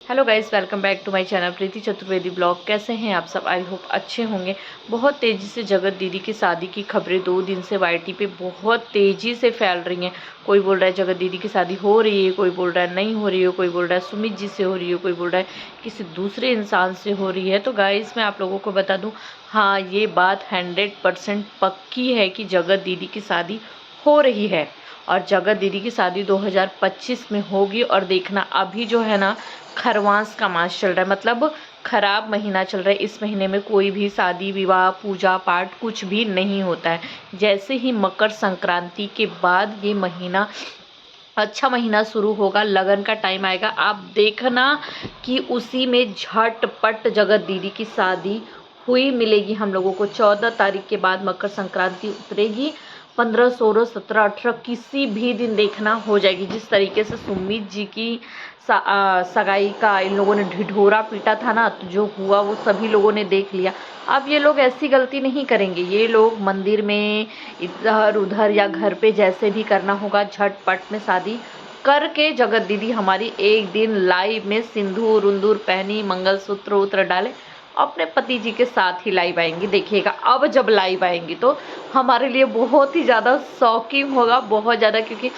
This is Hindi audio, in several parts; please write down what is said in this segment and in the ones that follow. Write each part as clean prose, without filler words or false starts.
Hello guys, welcome back to my channel Preeti Chaturvedi blog. कैसे हैं आप सब? आई होप अच्छे होंगे। बहुत तेज़ी से जगत दीदी की शादी की खबरें 2 दिन से वाईटी पे बहुत तेज़ी से फैल रही हैं। कोई बोल रहा है जगत दीदी की शादी हो रही है, कोई बोल रहा है नहीं हो रही है, कोई बोल रहा है सुमित जी से हो रही है, कोई बोल रहा है किसी दूसरे इंसान से हो रही है। तो गाइस मैं आप लोगों को बता दूँ, हाँ ये बात 100% पक्की है कि जगत दीदी की शादी हो रही है और जगत दीदी की शादी 2025 में होगी। और देखना अभी जो है ना, खरवास का मास चल रहा है, मतलब खराब महीना चल रहा है। इस महीने में कोई भी शादी विवाह पूजा पाठ कुछ भी नहीं होता है। जैसे ही मकर संक्रांति के बाद ये महीना अच्छा महीना शुरू होगा, लगन का टाइम आएगा, आप देखना कि उसी में झटपट जगत दीदी की शादी हुई मिलेगी हम लोगों को। 14 तारीख के बाद मकर संक्रांति उतरेगी, 15, 16, 17, 18 किसी भी दिन देखना हो जाएगी। जिस तरीके से सुमित जी की सगाई का इन लोगों ने ढिढोरा पीटा था ना, तो जो हुआ वो सभी लोगों ने देख लिया। अब ये लोग ऐसी गलती नहीं करेंगे। ये लोग मंदिर में इधर उधर या घर पे जैसे भी करना होगा झटपट में शादी करके जगत दीदी हमारी एक दिन लाइव में सिंदूर उंदूर पहनी, मंगलसूत्र उत्र डाले, अपने पति जी के साथ ही लाइव आएंगी। देखिएगा अब जब लाइव आएंगी तो हमारे लिए बहुत ही ज़्यादा शॉकिंग होगा, बहुत ज़्यादा। क्योंकि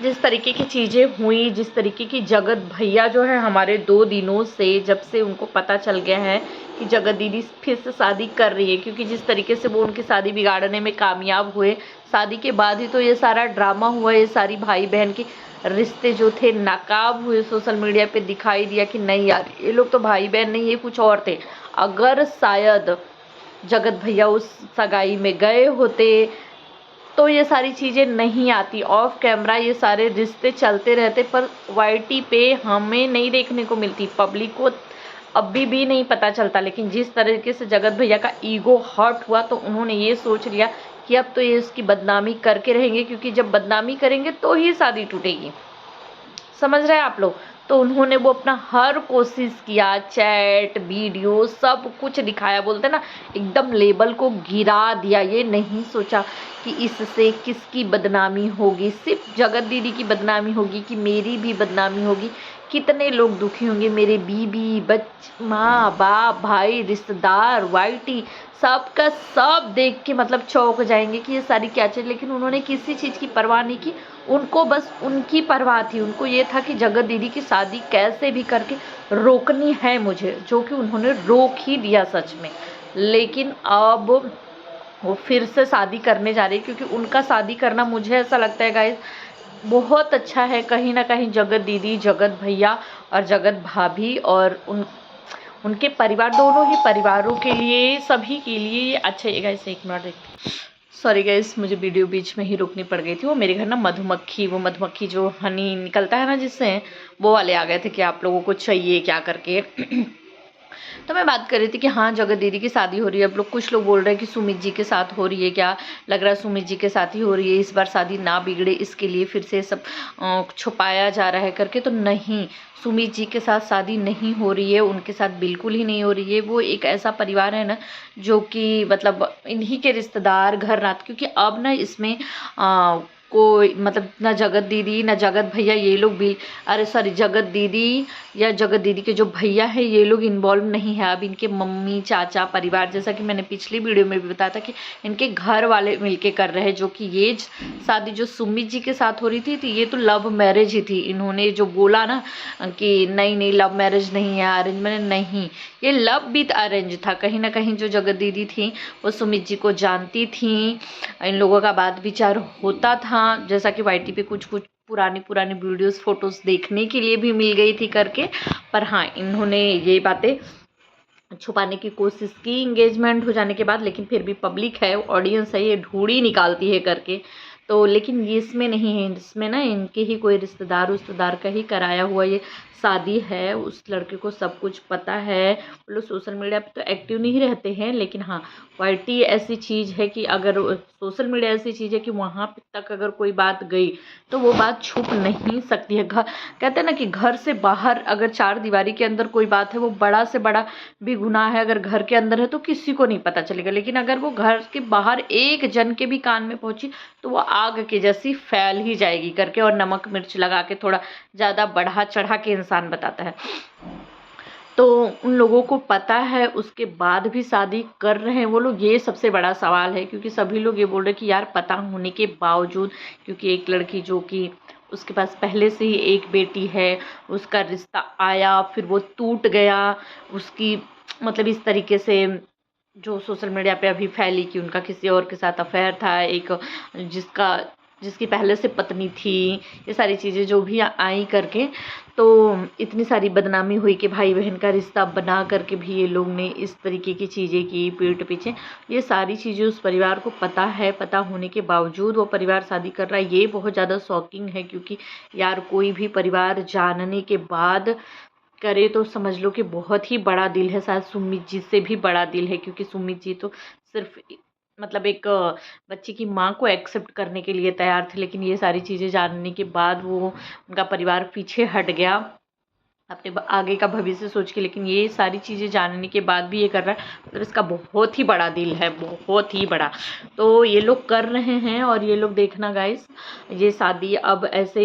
जिस तरीके की चीज़ें हुई, जिस तरीके की जगत भैया जो है हमारे 2 दिनों से, जब से उनको पता चल गया है कि जगत दीदी फिर से शादी कर रही है, क्योंकि जिस तरीके से वो उनकी शादी बिगाड़ने में कामयाब हुए, शादी के बाद ही तो ये सारा ड्रामा हुआ। ये सारी भाई बहन की रिश्ते जो थे नाकाब हुए। सोशल मीडिया पे दिखाई दिया कि नहीं यार, ये लोग तो भाई बहन नहीं, ये कुछ और थे। अगर शायद जगत भैया उस सगाई में गए होते तो ये सारी चीज़ें नहीं आती। ऑफ कैमरा ये सारे रिश्ते चलते रहते, पर वाईटी पे हमें नहीं देखने को मिलती, पब्लिक को अभी भी नहीं पता चलता। लेकिन जिस तरीके से जगत भैया का ईगो हर्ट हुआ, तो उन्होंने ये सोच लिया कि अब तो ये इसकी बदनामी करके रहेंगे, क्योंकि जब बदनामी करेंगे तो ही शादी टूटेगी। समझ रहे हैं आप लोग? तो उन्होंने वो अपना हर कोशिश किया, चैट वीडियो सब कुछ दिखाया। बोलते ना, एकदम लेबल को गिरा दिया। ये नहीं सोचा कि इससे किसकी बदनामी होगी, सिर्फ जगत दीदी की बदनामी होगी कि मेरी भी बदनामी होगी। कितने लोग दुखी होंगे, मेरे बीबी माँ बाप भाई रिश्तेदार वाईटी सबका सब देख के मतलब चौंक जाएंगे कि ये सारी क्या चीज़। लेकिन उन्होंने किसी चीज़ की परवाह नहीं की। उनको बस उनकी परवाह थी। उनको ये था कि जगत दीदी की शादी कैसे भी करके रोकनी है मुझे, जो कि उन्होंने रोक ही दिया सच में। लेकिन अब वो फिर से शादी करने जा रही है, क्योंकि उनका शादी करना मुझे ऐसा लगता है गाइस बहुत अच्छा है। कहीं ना कहीं जगत दीदी, जगत भैया और जगत भाभी और उनके परिवार, दोनों ही परिवारों के लिए, सभी के लिए ये अच्छा है। गाइस 1 मिनट देखते, सॉरी गाइस, मुझे वीडियो बीच में ही रोकनी पड़ गई थी। वो मेरे घर ना मधुमक्खी, वो मधुमक्खी जो हनी निकलता है ना जिससे, वो वाले आ गए थे कि आप लोगों को चाहिए क्या करके। तो मैं बात कर रही थी कि हाँ जगत दीदी की शादी हो रही है। अब लोग कुछ लोग बोल रहे हैं कि सुमित जी के साथ हो रही है, क्या लग रहा है सुमित जी के साथ ही हो रही है, इस बार शादी ना बिगड़े इसके लिए फिर से सब छुपाया जा रहा है करके। तो नहीं, सुमित जी के साथ शादी नहीं हो रही है, उनके साथ बिल्कुल ही नहीं हो रही है। वो एक ऐसा परिवार है ना जो कि मतलब इन्हीं के रिश्तेदार घर नात, क्योंकि अब ना इसमें कोई मतलब ना जगत दीदी ना जगत भैया ये लोग भी, अरे सॉरी जगत दीदी या जगत दीदी के जो भैया हैं ये लोग इन्वॉल्व नहीं है। अब इनके मम्मी चाचा परिवार, जैसा कि मैंने पिछली वीडियो में भी बताया था कि इनके घर वाले मिलके कर रहे हैं। जो कि ये शादी जो सुमित जी के साथ हो रही थी, तो ये तो लव मैरिज ही थी। इन्होंने जो बोला ना कि नहीं नहीं लव मैरिज नहीं है, अरेंज मैरिज नहीं, ये लव विद अरेंज था। कहीं ना कहीं जो जगत दीदी थी वो सुमित जी को जानती थी, इन लोगों का बात विचार होता था। जैसा कि वाईटी पे कुछ कुछ पुरानी वीडियोस फोटोज देखने के लिए भी मिल गई थी करके। पर हाँ, इन्होंने ये बातें छुपाने की कोशिश की एंगेजमेंट हो जाने के बाद। लेकिन फिर भी पब्लिक है, ऑडियंस है, ये ढूंढी निकालती है करके। तो लेकिन ये इसमें नहीं है, इसमें ना इनके ही कोई रिश्तेदार का ही कराया हुआ ये शादी है। उस लड़के को सब कुछ पता है। वो लोग सोशल मीडिया पे तो एक्टिव नहीं रहते हैं, लेकिन हाँ वाईटी ऐसी चीज़ है कि अगर सोशल मीडिया ऐसी चीज़ है कि वहाँ तक अगर कोई बात गई तो वो बात छुप नहीं सकती है। घर कहते हैं ना कि घर से बाहर अगर 4 दीवारी के अंदर कोई बात है, वो बड़ा से बड़ा भी गुनाह है। अगर घर के अंदर है तो किसी को नहीं पता चलेगा, लेकिन अगर वो घर के बाहर एक जन के भी कान में पहुंची तो वो आग के जैसी फैल ही जाएगी करके, और नमक मिर्च लगा के थोड़ा ज़्यादा बढ़ा चढ़ा के इंसान बताता है। तो उन लोगों को पता है, उसके बाद भी शादी कर रहे हैं वो लोग, ये सबसे बड़ा सवाल है। क्योंकि सभी लोग ये बोल रहे हैं कि यार पता होने के बावजूद, क्योंकि एक लड़की जो कि उसके पास पहले से ही एक बेटी है, उसका रिश्ता आया फिर वो टूट गया, उसकी मतलब इस तरीके से जो सोशल मीडिया पे अभी फैली कि उनका किसी और के साथ अफेयर था, एक जिसकी पहले से पत्नी थी, ये सारी चीज़ें जो भी आई करके, तो इतनी सारी बदनामी हुई कि भाई बहन का रिश्ता बना करके भी ये लोग ने इस तरीके की चीज़ें की पीठ पीछे। ये सारी चीज़ें उस परिवार को पता है, पता होने के बावजूद वो परिवार शादी कर रहा है, ये बहुत ज़्यादा शॉकिंग है। क्योंकि यार कोई भी परिवार जानने के बाद करे तो समझ लो कि बहुत ही बड़ा दिल है, शायद सुमित जी से भी बड़ा दिल है। क्योंकि सुमित जी तो सिर्फ मतलब एक बच्ची की माँ को एक्सेप्ट करने के लिए तैयार थे, लेकिन ये सारी चीज़ें जानने के बाद वो उनका परिवार पीछे हट गया अपने आगे का भविष्य सोच के। लेकिन ये सारी चीज़ें जानने के बाद भी ये कर रहा है, मतलब इसका बहुत ही बड़ा दिल है, बहुत ही बड़ा। तो ये लोग कर रहे हैं, और ये लोग देखना गाइस, ये शादी अब ऐसे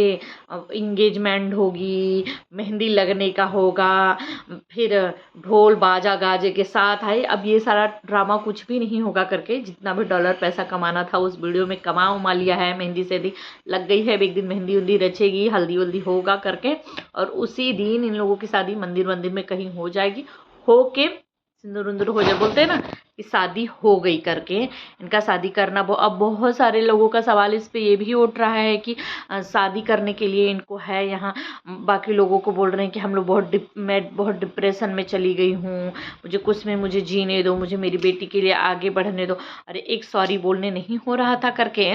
इंगेजमेंट होगी, मेहंदी लगने का होगा, फिर ढोल बाजा गाजे के साथ आए। अब ये सारा ड्रामा कुछ भी नहीं होगा करके, जितना भी डॉलर पैसा कमाना था उस वीडियो में कमा उमा लिया है, मेहंदी से भी लग गई है। अब एक दिन मेहंदी उल्दी रचेगी, हल्दी वल्दी होगा करके, और उसी दिन इन लोगों की शादी मंदिर में कहीं हो जाएगी, हो के सिंदूर उंदूर हो जाए, बोलते हैं ना कि शादी हो गई करके। इनका शादी करना अब बहुत सारे लोगों का सवाल इस पे ये भी उठ रहा है कि शादी करने के लिए इनको है यहाँ, बाकी लोगों को बोल रहे हैं कि हम लोग मैं बहुत डिप्रेशन में चली गई हूँ, मुझे कुछ में मुझे जीने दो, मुझे मेरी बेटी के लिए आगे बढ़ने दो। अरे एक सॉरी बोलने नहीं हो रहा था करके।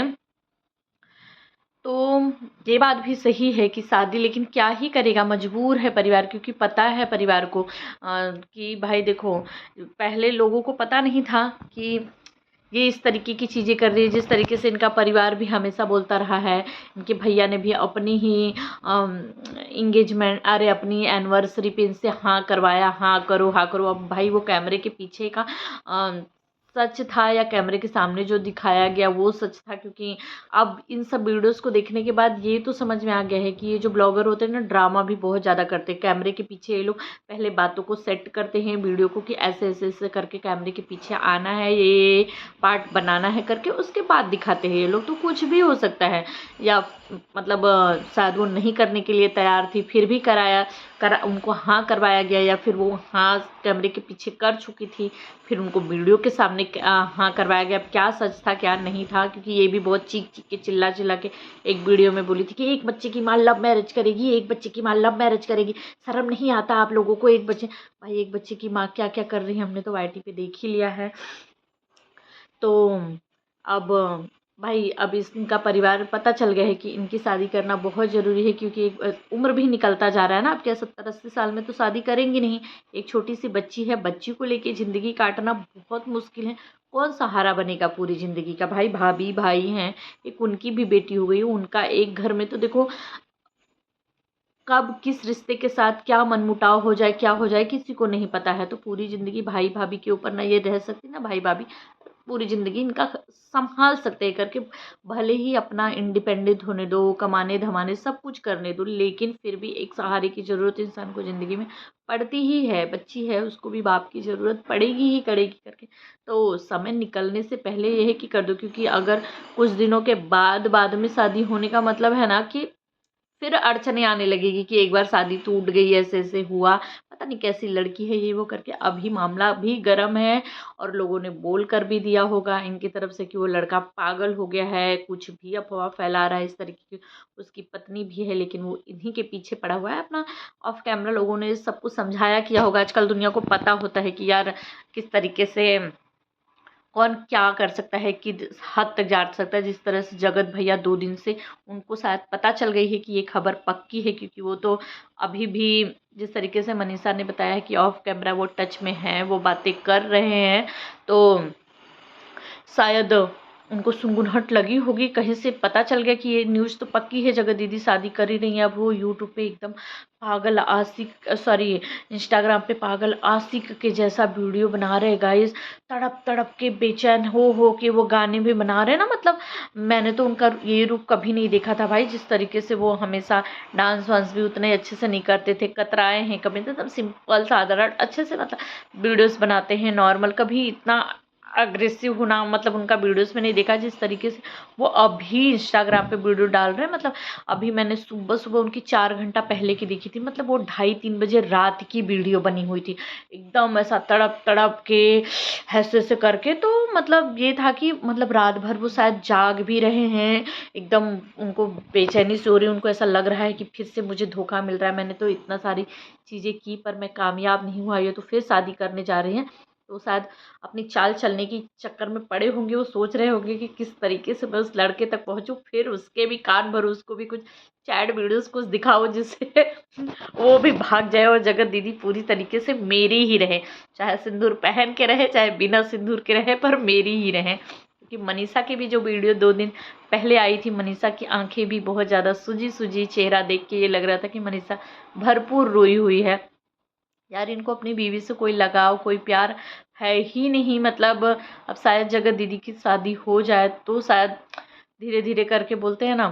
तो ये बात भी सही है कि शादी, लेकिन क्या ही करेगा, मजबूर है परिवार। क्योंकि पता है परिवार को कि भाई देखो, पहले लोगों को पता नहीं था कि ये इस तरीके की चीज़ें कर रही है। जिस तरीके से इनका परिवार भी हमेशा बोलता रहा है, इनके भैया ने भी अपनी ही इंगेजमेंट, अरे अपनी एनिवर्सरी पे इनसे हाँ करवाया, हाँ करो हाँ करो। अब भाई वो कैमरे के पीछे का सच था या कैमरे के सामने जो दिखाया गया वो सच था। क्योंकि अब इन सब वीडियोस को देखने के बाद ये तो समझ में आ गया है कि ये जो ब्लॉगर होते हैं ना, ड्रामा भी बहुत ज़्यादा करते हैं। कैमरे के पीछे ये लोग पहले बातों को सेट करते हैं, वीडियो को कि ऐसे ऐसे ऐसे करके कैमरे के पीछे आना है, ये पार्ट बनाना है करके, उसके बाद दिखाते हैं ये लोग। तो कुछ भी हो सकता है, या मतलब शायद वो नहीं करने के लिए तैयार थी फिर भी उनको हाँ करवाया गया, या फिर वो हाँ कैमरे के पीछे कर चुकी थी फिर उनको वीडियो के सामने हाँ करवाया गया। अब क्या सच था क्या नहीं था, क्योंकि ये भी बहुत चीख चीख के चिल्ला चिल्ला के एक वीडियो में बोली थी कि एक बच्चे की माँ लव मैरिज करेगी, एक बच्चे की माँ लव मैरिज करेगी, शर्म नहीं आता आप लोगों को। एक बच्चे, भाई एक बच्चे की माँ क्या क्या कर रही है हमने तो YT पे देख ही लिया है। तो अब भाई अब इनका परिवार पता चल गया है कि इनकी शादी करना बहुत ज़रूरी है। क्योंकि एक उम्र भी निकलता जा रहा है ना, अब क्या 70-80 साल में तो शादी करेंगी नहीं। एक छोटी सी बच्ची है, बच्ची को लेके ज़िंदगी काटना बहुत मुश्किल है। कौन सहारा बनेगा पूरी ज़िंदगी का। भाई भाभी भाई हैं, एक उनकी भी बेटी हो गई, उनका एक घर में, तो देखो कब किस रिश्ते के साथ क्या मनमुटाव हो जाए, क्या हो जाए, किसी को नहीं पता है। तो पूरी ज़िंदगी भाई भाभी के ऊपर ना ये रह सकती ना, भाई भाभी पूरी ज़िंदगी इनका संभाल सकते हैं करके, भले ही अपना इंडिपेंडेंट होने दो, कमाने धमाने सब कुछ करने दो, लेकिन फिर भी एक सहारे की ज़रूरत इंसान को ज़िंदगी में पड़ती ही है। बच्ची है, उसको भी बाप की ज़रूरत पड़ेगी ही करेगी करके। तो समय निकलने से पहले ये है कि कर दो। क्योंकि अगर कुछ दिनों के बाद में शादी होने का मतलब है ना कि फिर अड़चने आने लगेगी कि एक बार शादी टूट गई, ऐसे ऐसे हुआ, पता नहीं कैसी लड़की है ये वो करके। अभी मामला भी गर्म है, और लोगों ने बोल कर भी दिया होगा इनकी तरफ से कि वो लड़का पागल हो गया है, कुछ भी अफवाह फैला रहा है इस तरीके की। उसकी पत्नी भी है, लेकिन वो इन्हीं के पीछे पड़ा हुआ है। अपना ऑफ कैमरा लोगों ने सब कुछ समझाया किया होगा। आजकल दुनिया को पता होता है कि यार किस तरीके से कौन क्या कर सकता है, कि हद तक जा सकता है। जिस तरह से जगत भैया 2 दिन से उनको शायद पता चल गई है कि ये खबर पक्की है। क्योंकि वो तो अभी भी जिस तरीके से मनीषा ने बताया है कि ऑफ कैमरा वो टच में है, वो बातें कर रहे हैं। तो शायद उनको सुनगुनाहट लगी होगी, कहीं से पता चल गया कि ये न्यूज़ तो पक्की है, जगत दीदी शादी कर ही रही है। अब वो यूट्यूब पे एकदम पागल आशिक, सॉरी, इंस्टाग्राम पे पागल आशिक के जैसा वीडियो बना रहे गाइस, तड़प तड़प के बेचैन हो के वो गाने भी बना रहे हैं ना। मतलब मैंने तो उनका ये रूप कभी नहीं देखा था भाई, जिस तरीके से वो हमेशा डांस वांस भी उतने अच्छे से नहीं करते थे, कतराए हैं कभी, तो एकदम सिंपल साधारण अच्छे से मतलब वीडियोस बनाते हैं नॉर्मल, कभी इतना अग्रेसिव होना मतलब उनका वीडियोस में नहीं देखा। जिस तरीके से वो अभी इंस्टाग्राम पे वीडियो डाल रहे हैं, मतलब अभी मैंने सुबह सुबह उनकी 4 घंटा पहले की देखी थी, मतलब वो 2:30-3 बजे रात की वीडियो बनी हुई थी, एकदम ऐसा तड़प तड़प के ऐसे ऐसे करके। तो मतलब ये था कि मतलब रात भर वो शायद जाग भी रहे हैं, एकदम उनको बेचैनी से हो रही, उनको ऐसा लग रहा है कि फिर से मुझे धोखा मिल रहा है, मैंने तो इतना सारी चीज़ें की पर मैं कामयाब नहीं हुआ, ये तो फिर शादी करने जा रही हैं। तो शायद अपनी चाल चलने की चक्कर में पड़े होंगे, वो सोच रहे होंगे कि किस तरीके से मैं उस लड़के तक पहुंचूं, फिर उसके भी कान भरूं, उसको भी कुछ चैट वीडियोस कुछ दिखाओ जिससे वो भी भाग जाए और जगत दीदी पूरी तरीके से मेरी ही रहे, चाहे सिंदूर पहन के रहे चाहे बिना सिंदूर के रहे, पर मेरी ही रहे। क्योंकि मनीषा की भी जो वीडियो 2 दिन पहले आई थी, मनीषा की आंखें भी बहुत ज़्यादा सूजी सूजी, चेहरा देख के ये लग रहा था कि मनीषा भरपूर रोई हुई है। यार इनको अपनी बीवी से कोई लगाव कोई प्यार है ही नहीं। मतलब अब शायद जगत दीदी की शादी हो जाए तो शायद धीरे धीरे करके, बोलते हैं ना,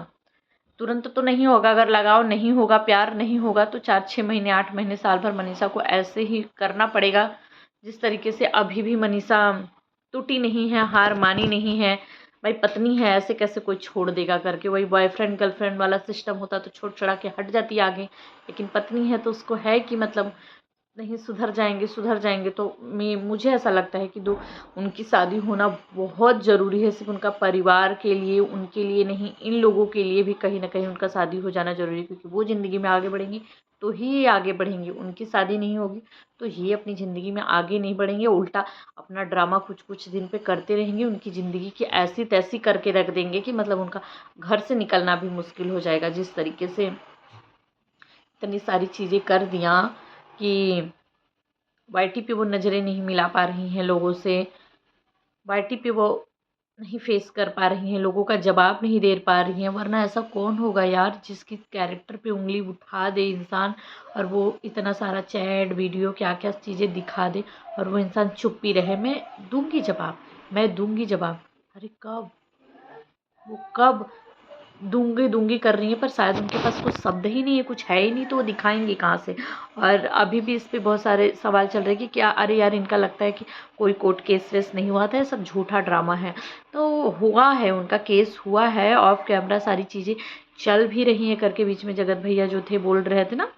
तुरंत तो नहीं होगा, अगर लगाव नहीं होगा प्यार नहीं होगा तो 4-6 महीने 8 महीने साल भर मनीषा को ऐसे ही करना पड़ेगा। जिस तरीके से अभी भी मनीषा टूटी नहीं है, हार मानी नहीं है। भाई पत्नी है, ऐसे कैसे कोई छोड़ देगा करके, वही बॉयफ्रेंड गर्लफ्रेंड वाला सिस्टम होता तो छोड़ छड़ा के हट जाती आगे, लेकिन पत्नी है तो उसको है कि मतलब नहीं, सुधर जाएंगे। तो मुझे ऐसा लगता है कि उनकी शादी होना बहुत ज़रूरी है, सिर्फ उनका परिवार के लिए उनके लिए नहीं, इन लोगों के लिए भी कहीं ना कहीं उनका शादी हो जाना ज़रूरी है। क्योंकि वो ज़िंदगी में आगे बढ़ेंगी तो ही ये आगे बढ़ेंगी, उनकी शादी नहीं होगी तो ये अपनी ज़िंदगी में आगे नहीं बढ़ेंगे, उल्टा अपना ड्रामा कुछ कुछ दिन पे करते रहेंगे, उनकी ज़िंदगी की ऐसी तैसी करके रख देंगे कि मतलब उनका घर से निकलना भी मुश्किल हो जाएगा। जिस तरीके से इतनी सारी चीज़ें कर दिया कि वाईटी पे वो नज़रें नहीं मिला पा रही हैं लोगों से, वाईटी पे वो नहीं फेस कर पा रही हैं, लोगों का जवाब नहीं दे पा रही हैं। वरना ऐसा कौन होगा यार जिसकी कैरेक्टर पे उंगली उठा दे इंसान, और वो इतना सारा चैट वीडियो क्या क्या चीज़ें दिखा दे और वो इंसान चुप ही रहे। मैं दूंगी जवाब, मैं दूंगी जवाब। अरे कब, वो कब दूंगी कर रही है, पर शायद उनके पास कुछ शब्द ही नहीं है, कुछ है ही नहीं, तो वो दिखाएंगे कहाँ से। और अभी भी इस पे बहुत सारे सवाल चल रहे हैं कि क्या, अरे यार इनका लगता है कि कोई कोर्ट केस वेस नहीं हुआ था, ये सब झूठा ड्रामा है। तो हुआ है, उनका केस हुआ है, ऑफ कैमरा सारी चीज़ें चल भी रही हैं करके बीच में जगत भैया जो थे बोल रहे थे ना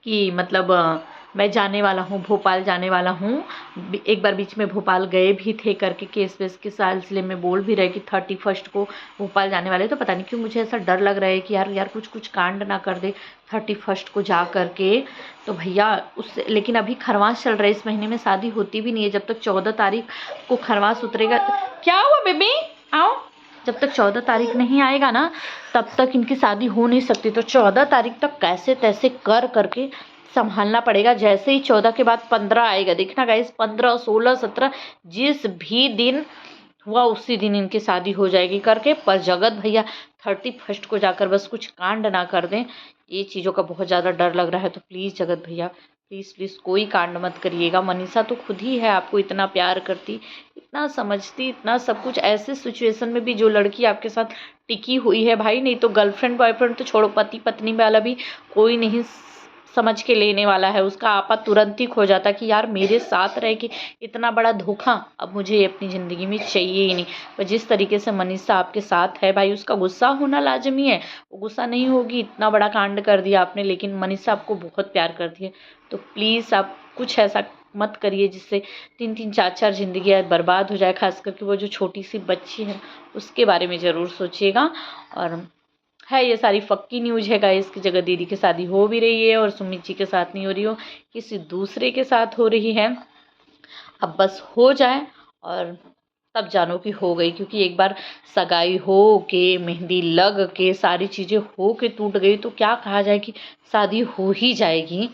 कि मतलब मैं जाने वाला हूँ, भोपाल जाने वाला हूँ। एक बार बीच में भोपाल गए भी थे करके केस वेस के सिलसिले में बोल भी रहे कि 31 को भोपाल जाने वाले। तो पता नहीं क्यों मुझे ऐसा डर लग रहा है कि यार कुछ कांड ना कर दे 31 को जा करके। तो भैया उससे, लेकिन अभी खरवास चल रहा है, इस महीने में शादी होती भी नहीं है। जब तक 14 तारीख को खरवास उतरेगा, क्या हुआ बेबी आओ, जब तक 14 तारीख नहीं आएगा ना तब तक इनकी शादी हो नहीं सकती। तो 14 तारीख तक कैसे तैसे कर करके संभालना पड़ेगा। जैसे ही 14 के बाद 15 आएगा, देखना गाइस, 15, 16, 17 जिस भी दिन हुआ उसी दिन इनकी शादी हो जाएगी करके। पर जगत भैया 31 को जाकर बस कुछ कांड ना कर दें, ये चीज़ों का बहुत ज़्यादा डर लग रहा है। तो प्लीज़ जगत भैया प्लीज़ कोई कांड मत करिएगा। मनीषा तो खुद ही है आपको इतना प्यार करती, इतना समझती, इतना सब कुछ। ऐसे सिचुएशन में भी जो लड़की आपके साथ टिकी हुई है भाई, नहीं तो गर्लफ्रेंड बॉयफ्रेंड तो छोड़ो, पति पत्नी वाला भी कोई नहीं समझ के लेने वाला है, उसका आपा तुरंत ही खो जाता कि यार मेरे साथ रह के इतना बड़ा धोखा अब मुझे ये अपनी ज़िंदगी में चाहिए ही नहीं। पर जिस तरीके से मनीषा आपके साथ है भाई, उसका गुस्सा होना लाजमी है, वो गुस्सा नहीं होगी, इतना बड़ा कांड कर दिया आपने, लेकिन मनीषा आपको बहुत प्यार करती है। तो प्लीज़ आप कुछ ऐसा मत करिए जिससे 3-3 4-4 ज़िंदगी बर्बाद हो जाए। खास करके वो जो छोटी सी बच्ची है उसके बारे में ज़रूर सोचिएगा। और है ये सारी फक्की न्यूज़ है गाइस कि जगत दीदी की शादी हो भी रही है और सुमित जी के साथ नहीं हो रही, हो किसी दूसरे के साथ हो रही है। अब बस हो जाए और तब जानो कि हो गई। क्योंकि एक बार सगाई हो के, मेहंदी लग के, सारी चीज़ें हो के टूट गई तो क्या कहा जाए कि शादी हो ही जाएगी।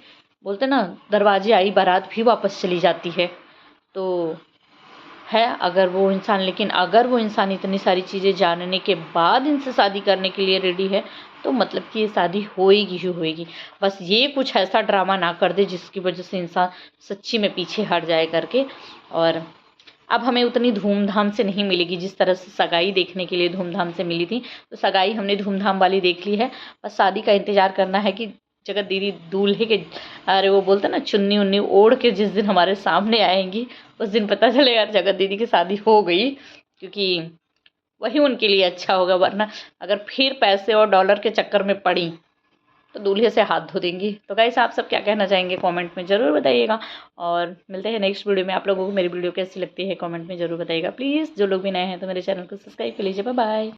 बोलते ना, दरवाजे आई बारात भी वापस चली जाती है। तो है अगर वो इंसान, लेकिन अगर वो इंसान इतनी सारी चीज़ें जानने के बाद इनसे शादी करने के लिए रेडी है तो मतलब कि ये शादी होएगी ही होएगी। बस ये कुछ ऐसा ड्रामा ना कर दे जिसकी वजह से इंसान सच्ची में पीछे हट जाए करके। और अब हमें उतनी धूमधाम से नहीं मिलेगी जिस तरह से सगाई देखने के लिए धूमधाम से मिली थी, तो सगाई हमने धूमधाम वाली देख ली है। बस शादी का इंतज़ार करना है कि जगत दीदी दूल्हे के, अरे वो बोलते ना, चुन्नी उन्नी ओढ़ के जिस दिन हमारे सामने आएंगी उस दिन पता चलेगा जगत दीदी की शादी हो गई, क्योंकि वही उनके लिए अच्छा होगा। वरना अगर फिर पैसे और डॉलर के चक्कर में पड़ी तो दूल्हे से हाथ धो देंगी। तो गाइस आप सब क्या कहना चाहेंगे कमेंट में ज़रूर बताइएगा, और मिलते हैं नेक्स्ट वीडियो में। आप लोगों को मेरी वीडियो कैसी लगती है कमेंट में ज़रूर बताइएगा। प्लीज़ जो लोग भी नए हैं तो मेरे चैनल को सब्सक्राइब कर लीजिए। Bye bye.